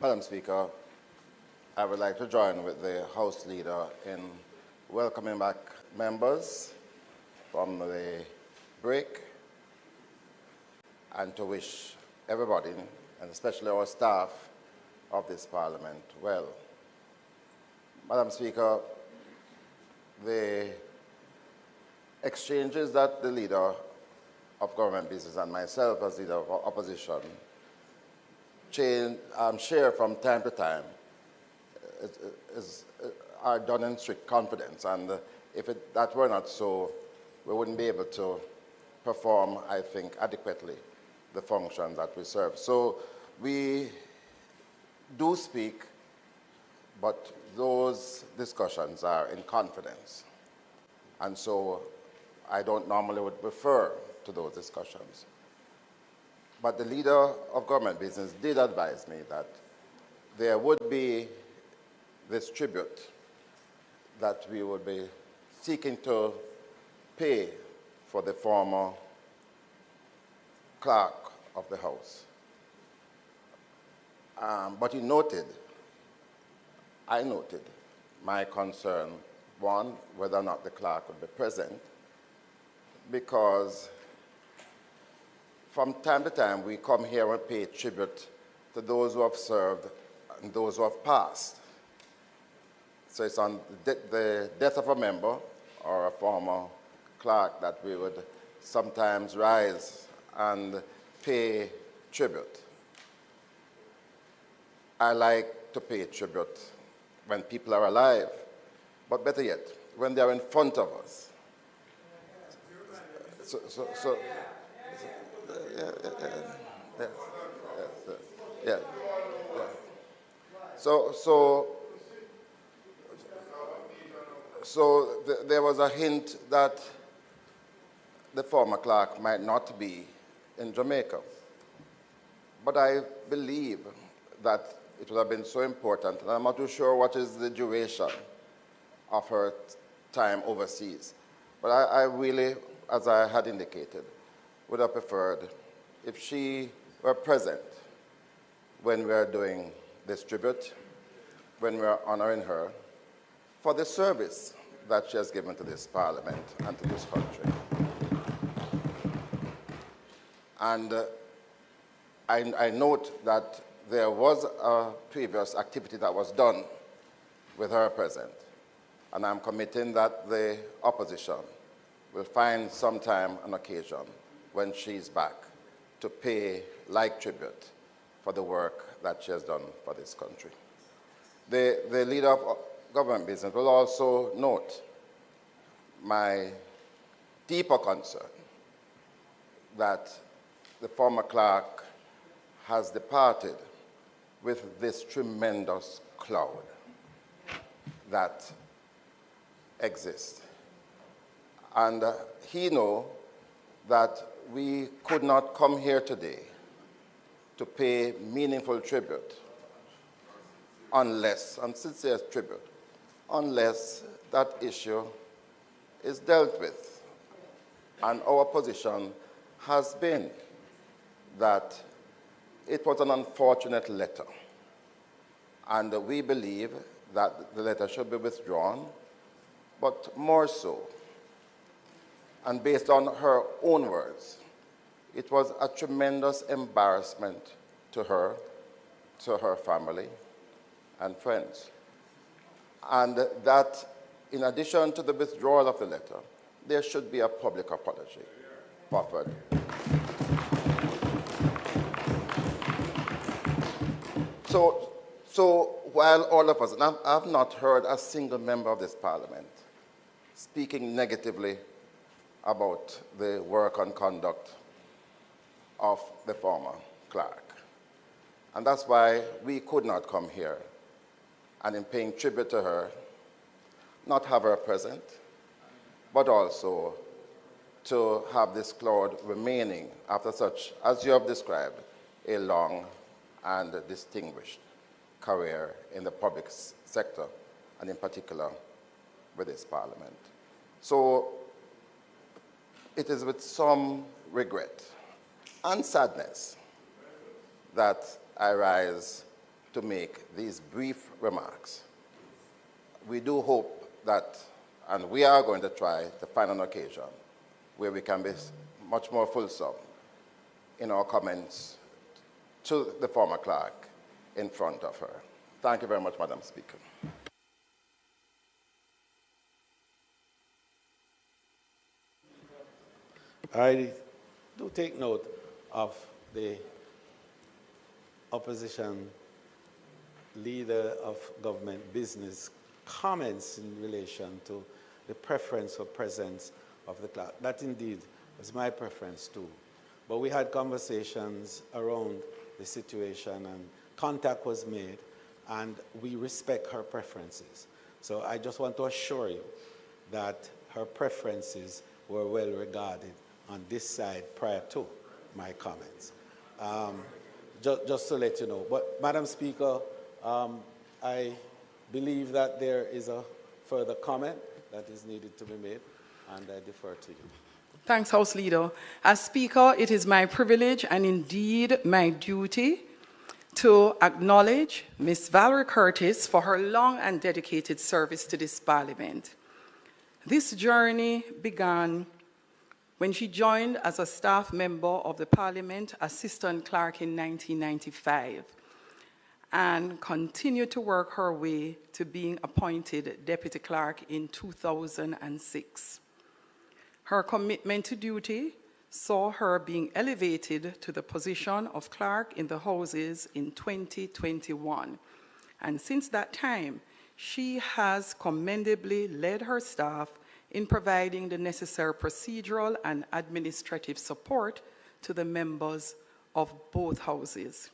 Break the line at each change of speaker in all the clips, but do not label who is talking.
Madam Speaker, I would like to join with the House Leader in welcoming back members from the break and to wish everybody, and especially our staff of this Parliament, well. Madam Speaker, the exchanges that the Leader of Government Business and myself as Leader of Opposition share from time to time are done in strict confidence, and if that were not so, we wouldn't be able to perform, I think, adequately the function that we serve. So we do speak, but those discussions are in confidence, and so I don't normally would refer to those discussions. But the Leader of Government Business did advise me that there would be this tribute that we would be seeking to pay for the former clerk of the House. But he noted, I noted my concern, one, whether or not the clerk would be present, because from time to time, we come here and pay tribute to those who have served and those who have passed. So it's on the death of a member or a former clerk that we would sometimes rise and pay tribute. I like to pay tribute when people are alive, but better yet, when they are in front of us. So there was a hint that the former clerk might not be in Jamaica. But I believe that it would have been so important, and I'm not too sure what is the duration of her time overseas. But I really, as I had indicated, would have preferred if she were present when we are doing this tribute, when we are honoring her for the service that she has given to this Parliament and to this country. And I note that there was a previous activity that was done with her present, and I'm committing that the opposition will find some time and occasion when she's back to pay like tribute for the work that she has done for this country. The Leader of Government Business will also note my deeper concern that the former clerk has departed with this tremendous cloud that exists. And he knows that we could not come here today to pay meaningful tribute unless, and sincere tribute, unless that issue is dealt with. And our position has been that it was an unfortunate letter, and we believe that the letter should be withdrawn, but more so, and based on her own words, it was a tremendous embarrassment to her family, and friends. And that, in addition to the withdrawal of the letter, there should be a public apology offered. So while all of us, and I've not heard a single member of this Parliament speaking negatively about the work and conduct of the former clerk. And that's why we could not come here and in paying tribute to her, not have her present, but also to have this cloud remaining after such, as you have described, a long and distinguished career in the public sector, and in particular with this Parliament. So it is with some regret and sadness that I rise to make these brief remarks. We do hope that, and we are going to try to find an occasion where we can be much more fulsome in our comments to the former clerk in front of her. Thank you very much, Madam Speaker.
I do take note of the opposition leader of government business comments in relation to the preference for presence of the clerk. That indeed was my preference too. But we had conversations around the situation and contact was made, and we respect her preferences. So I just want to assure you that her preferences were well regarded on this side prior to my comments. Just to let you know. But Madam Speaker, I believe that there is a further comment that is needed to be made, and I defer to you.
Thanks, House Leader. As Speaker, it is my privilege and indeed my duty to acknowledge Ms. Valerie Curtis for her long and dedicated service to this Parliament. This journey began when she joined as a staff member of the Parliament Assistant Clerk in 1995 and continued to work her way to being appointed Deputy Clerk in 2006. Her commitment to duty saw her being elevated to the position of Clerk in the Houses in 2021. And since that time, she has commendably led her staff in providing the necessary procedural and administrative support to the members of both houses.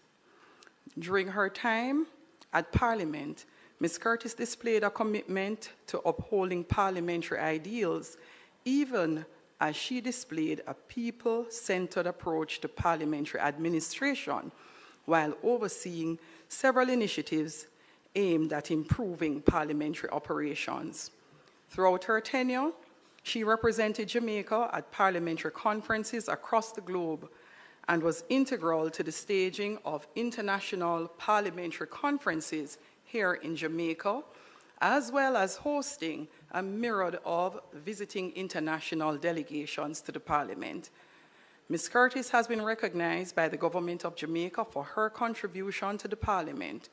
During her time at Parliament, Ms. Curtis displayed a commitment to upholding parliamentary ideals, even as she displayed a people-centered approach to parliamentary administration while overseeing several initiatives aimed at improving parliamentary operations. Throughout her tenure, she represented Jamaica at parliamentary conferences across the globe and was integral to the staging of international parliamentary conferences here in Jamaica, as well as hosting a myriad of visiting international delegations to the Parliament. Ms. Curtis has been recognized by the Government of Jamaica for her contribution to the Parliament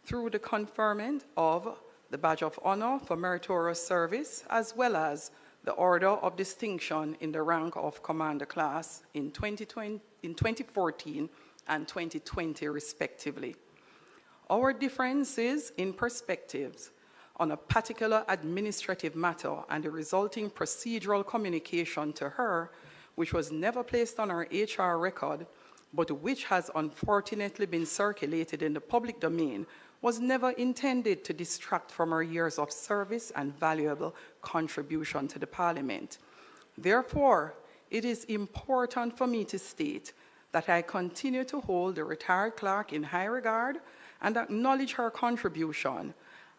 through the conferment of the Badge of Honor for Meritorious Service, as well as the Order of Distinction in the rank of Commander Class in 2014 and 2020, respectively. Our differences in perspectives on a particular administrative matter and the resulting procedural communication to her, which was never placed on our HR record, but which has unfortunately been circulated in the public domain, was never intended to distract from her years of service and valuable contribution to the Parliament. Therefore, it is important for me to state that I continue to hold the retired clerk in high regard and acknowledge her contribution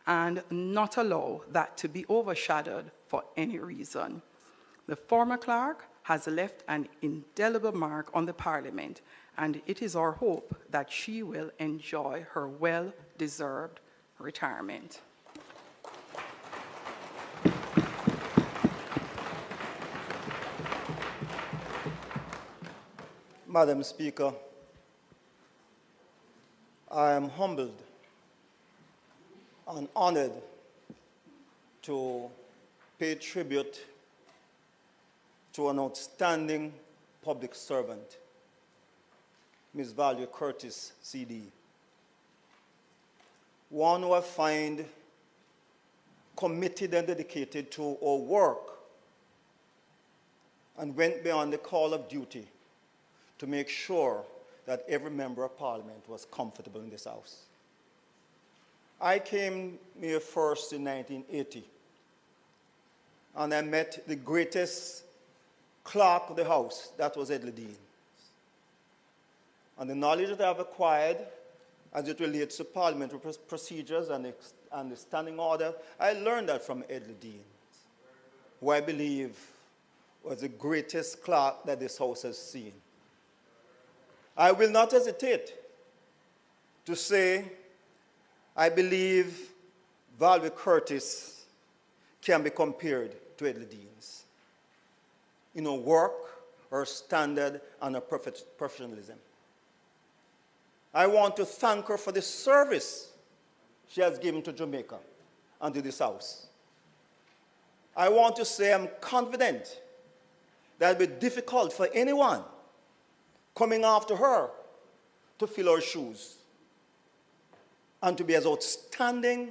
and not allow that to be overshadowed for any reason. The former clerk has left an indelible mark on the Parliament, and it is our hope that she will enjoy her well-deserved retirement.
Madam Speaker, I am humbled and honored to pay tribute to an outstanding public servant, Ms. Valerie Curtis, CD. One who I find committed and dedicated to our work and went beyond the call of duty to make sure that every member of Parliament was comfortable in this House. I came here first in 1980, and I met the greatest clerk of the House, that was Edley Dean. And the knowledge that I've acquired as it relates to parliamentary procedures and the standing order, I learned that from Edley Dean, who I believe was the greatest clerk that this House has seen. I will not hesitate to say I believe Valerie Curtis can be compared to Edley Deans in her work, her standard, and her professionalism. I want to thank her for the service she has given to Jamaica and to this house. I want to say I'm confident that it will be difficult for anyone coming after her to fill her shoes and to be as outstanding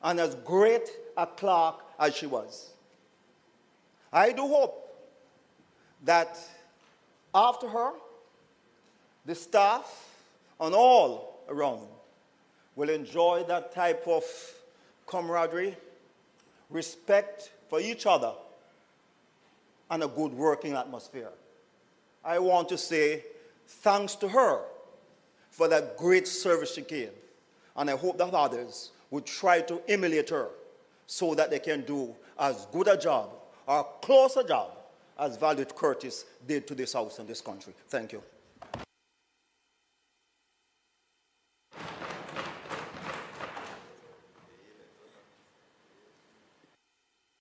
and as great a clerk as she was. I do hope that after her, the staff and all around will enjoy that type of camaraderie, respect for each other, and a good working atmosphere. I want to say thanks to her for that great service she gave, and I hope that others would try to emulate her so that they can do as good a job or closer job as Valerie Curtis did to this house and this country. Thank you.